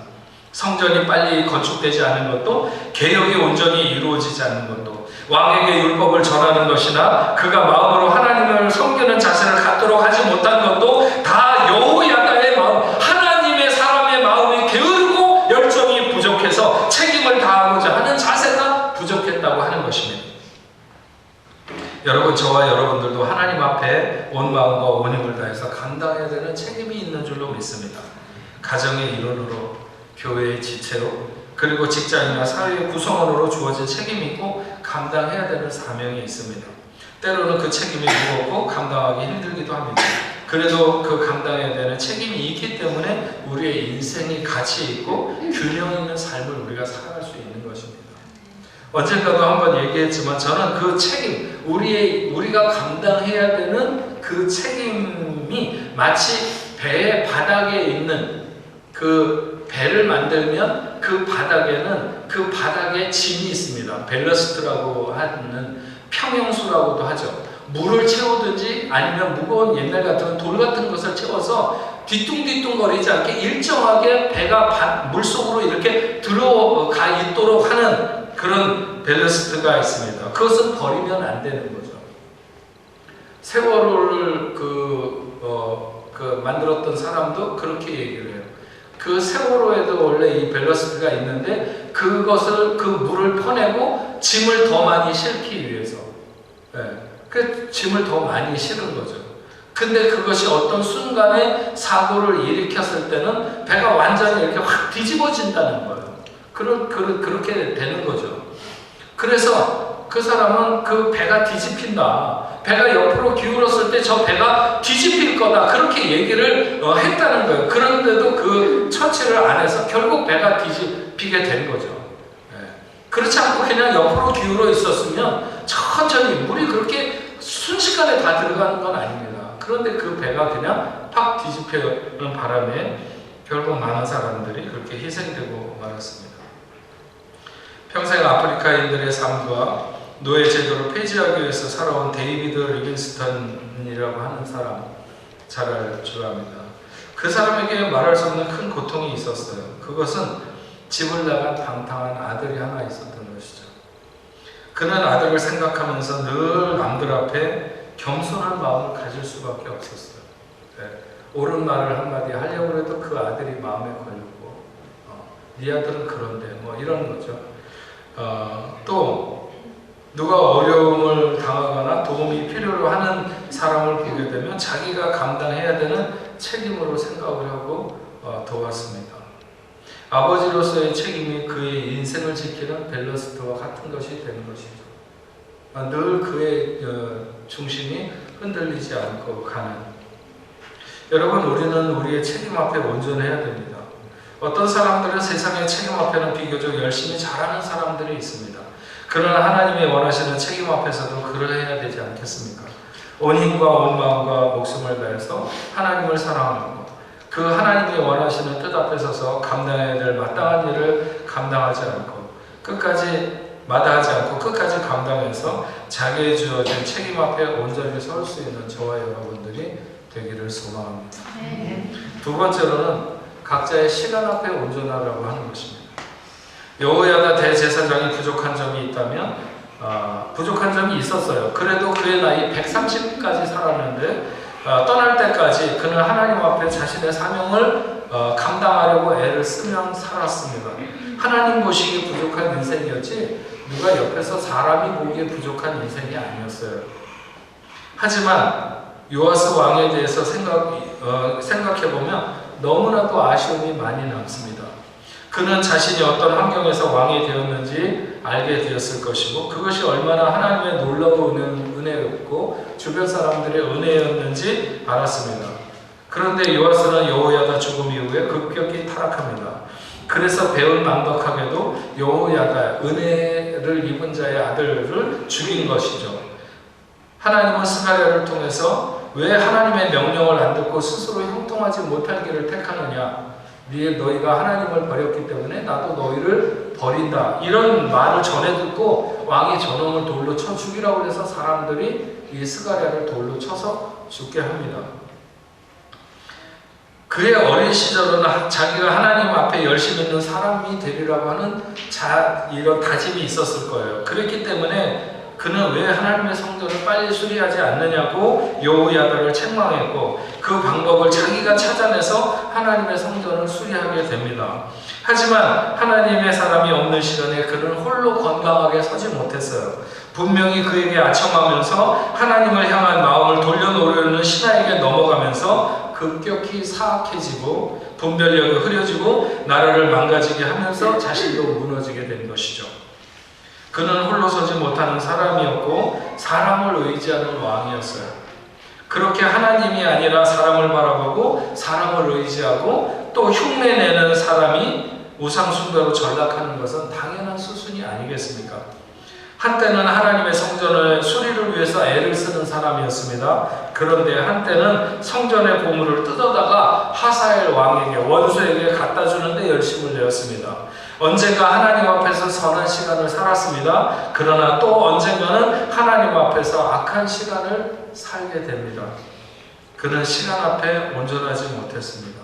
성전이 빨리 건축되지 않은 것도, 개혁이 온전히 이루어지지 않는 것도, 왕에게 율법을 전하는 것이나 그가 마음으로 하나님을 섬기는 자세를 갖도록 하지 못한 것도 다 여호야다의 마음, 하나님의 사람의 마음이 게으르고 열정이 부족해서 책임을 다하고자 하는 자세가 부족했다고 하는 것입니다. 여러분, 저와 여러분들도 하나님 앞에 온 마음과 온 힘을 다해서 감당해야 되는 책임이 있는 줄로 믿습니다. 가정의 일원으로, 교회의 지체로, 그리고 직장이나 사회의 구성원으로 주어진 책임이 있고 감당해야 되는 사명이 있습니다. 때로는 그 책임이 무겁고 감당하기 힘들기도 합니다. 그래도 그 감당해야 되는 책임이 있기 때문에 우리의 인생이 가치 있고 균형 있는 삶을 우리가 살아갈 수 있는 것입니다. 언젠가도 한번 얘기했지만 저는 그 책임, 우리가 감당해야 되는 그 책임이 마치 배의 바닥에 있는 그 배를 만들면 그 바닥에 짐이 있습니다. 벨러스트라고 하는 평형수라고도 하죠. 물을 채우든지 아니면 무거운 옛날 같은 돌 같은 것을 채워서 뒤뚱뒤뚱거리지 않게 일정하게 배가 물속으로 이렇게 들어가 있도록 하는 그런 벨러스트가 있습니다. 그것은 버리면 안 되는 거죠. 세월호를 만들었던 사람도 그렇게 얘기를 해요. 그 세월호에도 원래 이 벨러스트가 있는데 그것을 그 물을 퍼내고 짐을 더 많이 싣기 위해서 그 짐을 더 많이 실은 거죠. 근데 그것이 어떤 순간에 사고를 일으켰을 때는 배가 완전히 이렇게 확 뒤집어진다는 거예요. 그렇게 되는 거죠. 그래서 그 사람은 그 배가 뒤집힌다. 배가 옆으로 기울었을 때 저 배가 뒤집힐 거다. 그렇게 얘기를 했다는 거예요. 그런데도 그 처치를 안 해서 결국 배가 뒤집히게 된 거죠. 그렇지 않고 그냥 옆으로 기울어 있었으면 천천히 물이 그렇게 순식간에 다 들어가는 건 아닙니다. 그런데 그 배가 그냥 팍 뒤집히는 바람에 결국 많은 사람들이 그렇게 희생되고 말았습니다. 평생 아프리카인들의 삶과 노예 제도를 폐지하기 위해서 살아온 데이비드 리빙스턴이라고 하는 사람 잘 알 줄 압니다. 그 사람에게 말할 수 없는 큰 고통이 있었어요. 그것은 집을 나간 방탕한 아들이 하나 있었던 것이죠. 그는 아들을 생각하면서 늘 남들 앞에 겸손한 마음을 가질 수밖에 없었어요. 옳은 말을 한마디 하려고 해도 그 아들이 마음에 걸리고 네 아들은 그런데 뭐 이런 거죠. 또 누가 어려움을 당하거나 도움이 필요로 하는 사람을 보게 되면 자기가 감당해야 되는 책임으로 생각을 하고 도왔습니다. 아버지로서의 책임이 그의 인생을 지키는 밸러스트와 같은 것이 되는 것이죠. 늘 그의 중심이 흔들리지 않고 가는. 여러분, 우리는 우리의 책임 앞에 온전해야 됩니다. 어떤 사람들은 세상의 책임 앞에는 비교적 열심히 잘하는 사람들이 있습니다. 그러나 하나님의 원하시는 책임 앞에서도 그러해야 되지 않겠습니까? 온 힘과 온 마음과 목숨을 다해서 하나님을 사랑하고 그 하나님이 원하시는 뜻 앞에 서서 감당해야 될 마땅한 일을 감당하지 않고 마다하지 않고 끝까지 감당해서 자기에 주어진 책임 앞에 온전히 설 수 있는 저와 여러분들이 되기를 소망합니다. 두 번째로는 각자의 시간 앞에 온전하라고 하는 것입니다. 여호야다 대제사장이 부족한 점이 있다면 부족한 점이 있었어요. 그래도 그의 나이 130까지 살았는데 떠날 때까지 그는 하나님 앞에 자신의 사명을 감당하려고 애를 쓰며 살았습니다. 하나님 보시기에 부족한 인생이었지 누가 옆에서 사람이 보기에 부족한 인생이 아니었어요. 하지만 요아스 왕에 대해서 생각해보면 너무나도 아쉬움이 많이 남습니다. 그는 자신이 어떤 환경에서 왕이 되었는지 알게 되었을 것이고 그것이 얼마나 하나님의 놀라운 은혜였고 주변 사람들의 은혜였는지 알았습니다. 그런데 요아스는 여호야다 죽음 이후에 급격히 타락합니다. 그래서 배은망덕하게도 여호야다 은혜를 입은 자의 아들을 죽인 것이죠. 하나님은 스가랴를 통해서 왜 하나님의 명령을 안 듣고 스스로 형통하지 못할 길을 택하느냐? 너희가 하나님을 버렸기 때문에 나도 너희를 버린다. 이런 말을 전해 듣고 왕이 저놈을 돌로 쳐 죽이라고 해서 사람들이 이 스가랴를 돌로 쳐서 죽게 합니다. 그의 어린 시절은 자기가 하나님 앞에 열심 있는 사람이 되리라고 하는 이런 다짐이 있었을 거예요. 그렇기 때문에 그는 왜 하나님의 성전을 빨리 수리하지 않느냐고 여호야다를 책망했고 그 방법을 자기가 찾아내서 하나님의 성전을 수리하게 됩니다. 하지만 하나님의 사람이 없는 시간에 그는 홀로 건강하게 서지 못했어요. 분명히 그에게 아첨하면서 하나님을 향한 마음을 돌려놓으려는 신하에게 넘어가면서 급격히 사악해지고 분별력이 흐려지고 나라를 망가지게 하면서 자신도 무너지게 된 것이죠. 그는 홀로 서지 못하는 사람이었고 사람을 의지하는 왕이었어요. 그렇게 하나님이 아니라 사람을 바라보고 사람을 의지하고 또 흉내내는 사람이 우상숭배로 전락하는 것은 당연한 수순이 아니겠습니까? 한때는 하나님의 성전의 수리를 위해서 애를 쓰는 사람이었습니다. 그런데 한때는 성전의 보물을 뜯어다가 하사엘 왕에게 원수에게 갖다 주는데 열심을 내었습니다. 언젠가 하나님 앞에서 선한 시간을 살았습니다. 그러나 또 언젠가는 하나님 앞에서 악한 시간을 살게 됩니다. 그는 시간 앞에 온전하지 못했습니다.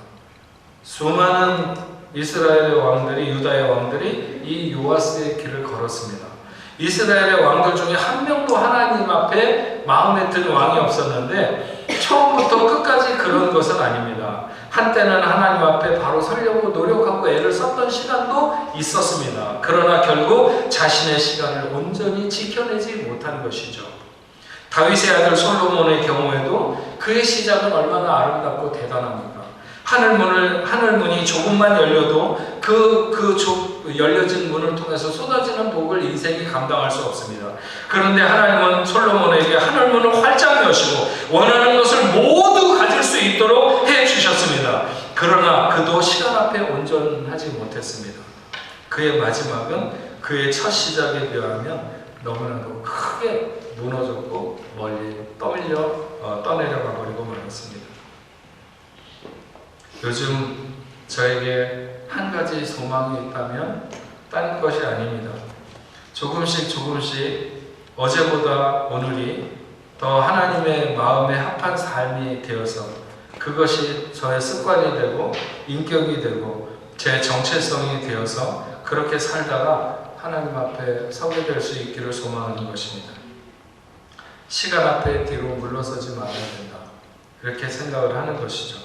수많은 이스라엘의 왕들이 유다의 왕들이 이 요아스의 길을 걸었습니다. 이스라엘의 왕들 중에 한 명도 하나님 앞에 마음에 든 왕이 없었는데 처음부터 끝까지 그런 것은 아닙니다. 한때는 하나님 앞에 바로 서려고 노력하고 애를 썼던 시간도 있었습니다. 그러나 결국 자신의 시간을 온전히 지켜내지 못한 것이죠. 다윗의 아들 솔로몬의 경우에도 그의 시작은 얼마나 아름답고 대단합니까? 하늘문이 조금만 열려도 열려진 문을 통해서 쏟아지는 복을 인생이 감당할 수 없습니다. 그런데 하나님은 솔로몬에게 하늘문을 활짝 여시고 원하는 것을 모두 가질 수 있도록 해주셨습니다. 그러나 그도 시간 앞에 온전하지 못했습니다. 그의 마지막은 그의 첫 시작에 비하면 너무나도 크게 무너졌고 멀리 떠내려가 버리고 말았습니다. 요즘 저에게 한 가지 소망이 있다면 딴 것이 아닙니다. 조금씩 어제보다 오늘이 더 하나님의 마음에 합한 삶이 되어서 그것이 저의 습관이 되고 인격이 되고 제 정체성이 되어서 그렇게 살다가 하나님 앞에 서게 될 수 있기를 소망하는 것입니다. 시간 앞에 뒤로 물러서지 말아야 된다. 이렇게 생각을 하는 것이죠.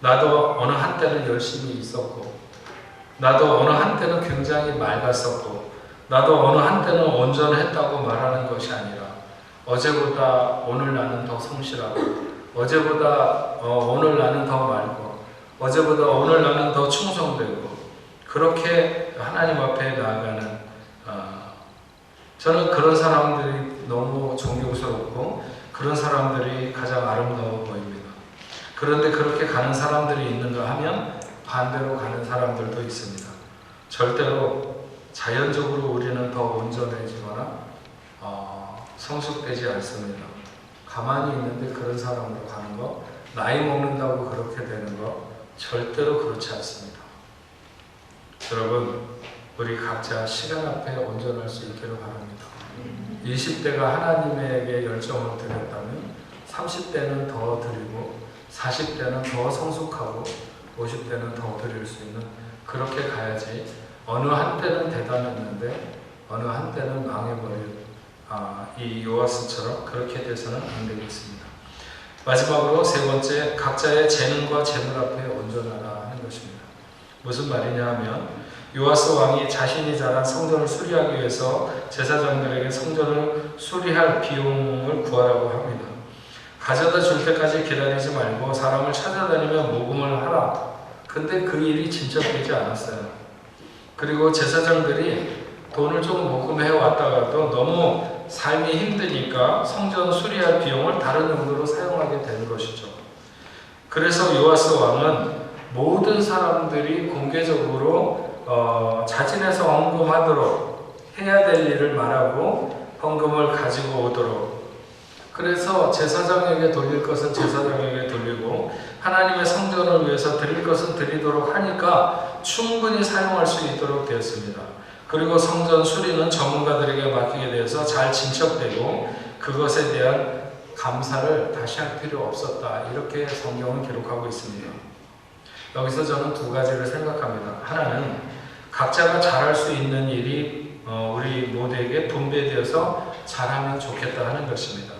나도 어느 한때는 열심히 있었고, 나도 어느 한때는 굉장히 맑았었고, 나도 어느 한때는 온전했다고 말하는 것이 아니라 어제보다 오늘 나는 더 성실하고, 어제보다 오늘 나는 더 맑고, 어제보다 오늘 나는 더 충성되고, 그렇게 하나님 앞에 나아가는 저는 그런 사람들이 너무 존경스럽고 그런 사람들이 가장 아름다워 보입니다. 그런데 그렇게 가는 사람들이 있는가 하면 반대로 가는 사람들도 있습니다. 절대로 자연적으로 우리는 더 온전해지거나 성숙되지 않습니다. 가만히 있는데 그런 사람으로 가는 거, 나이 먹는다고 그렇게 되는 거 절대로 그렇지 않습니다. 여러분, 우리 각자 시간 앞에 온전할 수 있기를 바랍니다. 20대가 하나님에게 열정을 드렸다면 30대는 더 드리고 40대는 더 성숙하고 50대는 더 드릴 수 있는 그렇게 가야지 어느 한때는 대단했는데 어느 한때는 망해버린 이 요아스처럼 그렇게 돼서는 안 되겠습니다. 마지막으로 세 번째, 각자의 재능과 재물 앞에 온전하라 하는 것입니다. 무슨 말이냐 하면 요아스 왕이 자신이 자란 성전을 수리하기 위해서 제사장들에게 성전을 수리할 비용을 구하라고 합니다. 가져다 줄 때까지 기다리지 말고 사람을 찾아다니며 모금을 하라. 근데 그 일이 진척되지 않았어요. 그리고 제사장들이 돈을 좀 모금해 왔다가도 너무 삶이 힘드니까 성전 수리할 비용을 다른 용도로 사용하게 되는 것이죠. 그래서 요아스 왕은 모든 사람들이 공개적으로 자진해서 헌금하도록 해야 될 일을 말하고 헌금을 가지고 오도록, 그래서 제사장에게 돌릴 것은 제사장에게 돌리고 하나님의 성전을 위해서 드릴 것은 드리도록 하니까 충분히 사용할 수 있도록 되었습니다. 그리고 성전 수리는 전문가들에게 맡기게 되어서 잘 진척되고 그것에 대한 감사를 다시 할 필요 없었다. 이렇게 성경은 기록하고 있습니다. 여기서 저는 두 가지를 생각합니다. 하나는 각자가 잘할 수 있는 일이 우리 모두에게 분배되어서 잘하면 좋겠다 하는 것입니다.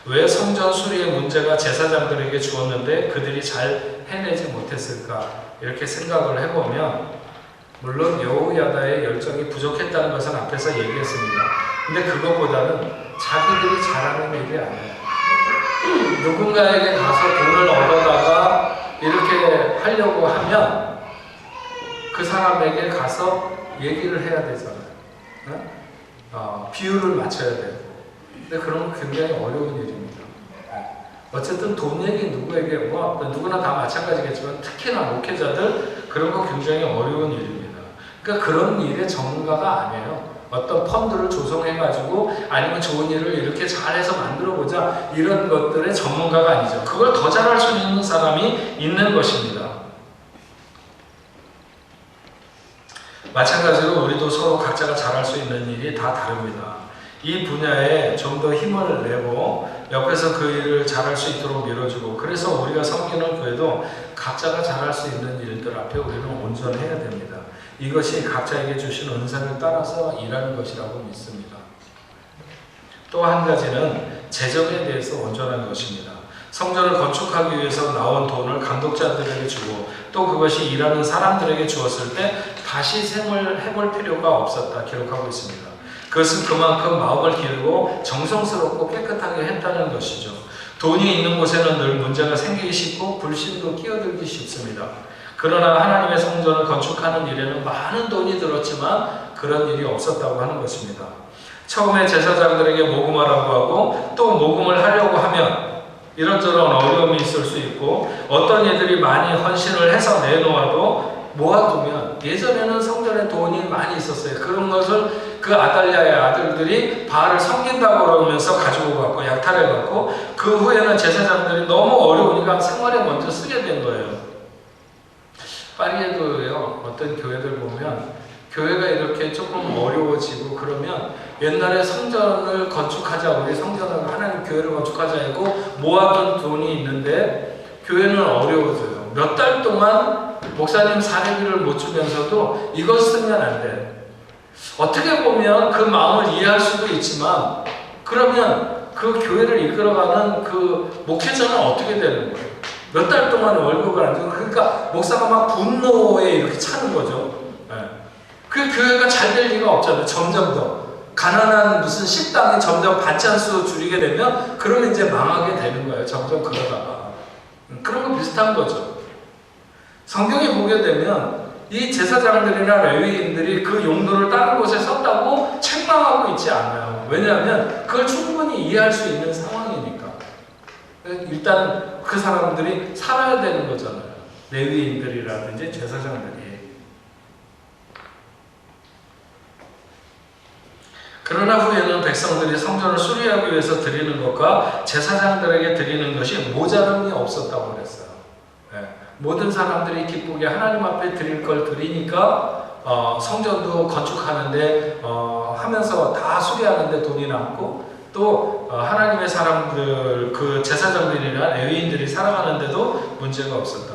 왜 성전 수리의 문제가 제사장들에게 주었는데 그들이 잘 해내지 못했을까? 이렇게 생각을 해보면 물론 여호야다의 열정이 부족했다는 것은 앞에서 얘기했습니다. 근데 그것보다는 자기들이 잘하는 일이 아니에요. 누군가에게 가서 돈을 얻어다가 이렇게 하려고 하면 그 사람에게 가서 얘기를 해야 되잖아요. 비율을 맞춰야 되고. 근데 그런 건 굉장히 어려운 일입니다. 어쨌든 돈 얘기 누구에게 누구나 다 마찬가지겠지만 특히나 목회자들 그런 거 굉장히 어려운 일입니다. 그러니까 그런 일의 전문가가 아니에요. 어떤 펀드를 조성해가지고 아니면 좋은 일을 이렇게 잘해서 만들어보자 이런 것들의 전문가가 아니죠. 그걸 더 잘할 수 있는 사람이 있는 것입니다. 마찬가지로 우리도 서로 각자가 잘할 수 있는 일이 다 다릅니다. 이 분야에 좀 더 힘을 내고 옆에서 그 일을 잘할 수 있도록 밀어주고, 그래서 우리가 섬기는 교회도 각자가 잘할 수 있는 일들 앞에 우리는 온전해야 됩니다. 이것이 각자에게 주신 은사를 따라서 일하는 것이라고 믿습니다. 또 한 가지는 재정에 대해서 온전한 것입니다. 성전을 건축하기 위해서 나온 돈을 감독자들에게 주고 또 그것이 일하는 사람들에게 주었을 때 다시 생을 해볼 필요가 없었다 기록하고 있습니다. 그것은 그만큼 마음을 기르고 정성스럽고 깨끗하게 했다는 것이죠. 돈이 있는 곳에는 늘 문제가 생기기 쉽고 불신도 끼어들기 쉽습니다. 그러나 하나님의 성전을 건축하는 일에는 많은 돈이 들었지만 그런 일이 없었다고 하는 것입니다. 처음에 제사장들에게 모금하라고 하고 또 모금을 하려고 하면 이런저런 어려움이 있을 수 있고 어떤 이들이 많이 헌신을 해서 내놓아도 모아두면 예전에는 성전에 돈이 많이 있었어요. 그런 것을 그 아달랴의 아들들이 바알을 섬긴다고 그러면서 가지고 갔고 약탈해갖고 그 후에는 제사장들이 너무 어려우니까 생활에 먼저 쓰게 된 거예요. 파리에도요, 어떤 교회들 보면 교회가 이렇게 조금 어려워지고 그러면 옛날에 성전을 건축하자, 우리 성전을 하나님 교회를 건축하자 하고 모아둔 돈이 있는데 교회는 어려워져요. 몇 달 동안 목사님 사례비를 못 주면서도 이걸 쓰면 안 돼. 어떻게 보면 그 마음을 이해할 수도 있지만 그러면 그 교회를 이끌어가는 그 목회자는 어떻게 되는 거예요? 몇 달 동안 월급을 안 주고 그러니까 목사가 막 분노에 이렇게 차는 거죠. 그 교회가 잘 될 리가 없잖아요. 점점 더 가난한 무슨 식당이 점점 반찬수 줄이게 되면 그러면 이제 망하게 되는 거예요. 점점 그러다가 그런 거 비슷한 거죠. 성경에 보게 되면 이 제사장들이나 레위인들이 그 용도를 다른 곳에 썼다고 책망하고 있지 않아요. 왜냐하면 그걸 충분히 이해할 수 있는 상황이니까. 일단 그 사람들이 살아야 되는 거잖아요. 레위인들이라든지 제사장들이. 그러나 후에는 백성들이 성전을 수리하기 위해서 드리는 것과 제사장들에게 드리는 것이 모자람이 없었다고 그랬어요. 모든 사람들이 기쁘게 하나님 앞에 드릴 걸 드리니까 성전도 건축하는데 하면서 다 수리하는데 돈이 남고 또 하나님의 사람들 그 제사장들이나 레위인들이 살아가는데도 문제가 없었다.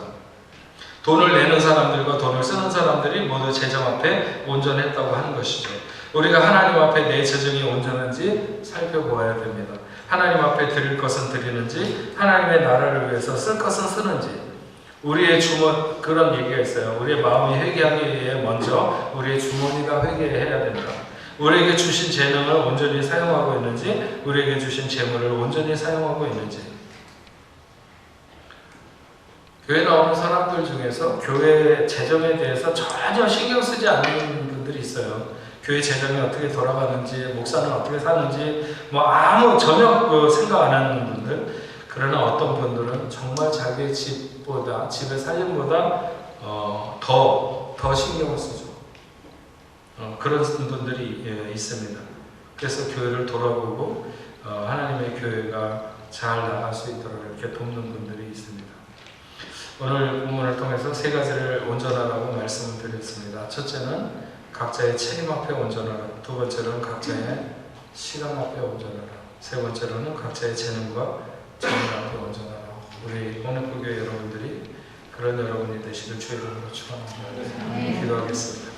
돈을 내는 사람들과 돈을 쓰는 사람들이 모두 재정 앞에 온전했다고 하는 것이죠. 우리가 하나님 앞에 내 재정이 온전한지 살펴보아야 됩니다. 하나님 앞에 드릴 것은 드리는지 하나님의 나라를 위해서 쓸 것은 쓰는지 우리의 주머니 그런 얘기가 있어요. 우리의 마음이 회개하기 위해 먼저 우리의 주머니가 회개해야 된다. 우리에게 주신 재능을 온전히 사용하고 있는지 우리에게 주신 재물을 온전히 사용하고 있는지 교회 나오는 사람들 중에서 교회 재정에 대해서 전혀 신경 쓰지 않는 분들이 있어요. 교회 재정이 어떻게 돌아가는지 목사는 어떻게 사는지 아무 전혀 생각 안 하는 분들 그러나 어떤 분들은 정말 자기의 집보다 집의 살림보다 더 신경을 쓰죠. 그런 분들이 있습니다. 그래서 교회를 돌아보고 하나님의 교회가 잘 나갈 수 있도록 이렇게 돕는 분들이 있습니다. 오늘 본문을 통해서 세 가지를 온전하라고 말씀을 드렸습니다. 첫째는 각자의 책임 앞에 온전하라. 두 번째로는 각자의 시간 앞에 온전하라. 세 번째로는 각자의 재능과 재능 앞에 온전하라. 우리 오늘 교회 여러분들이 그런 여러분이 되시길 주의 이름으로 축원합니다. 기도하겠습니다.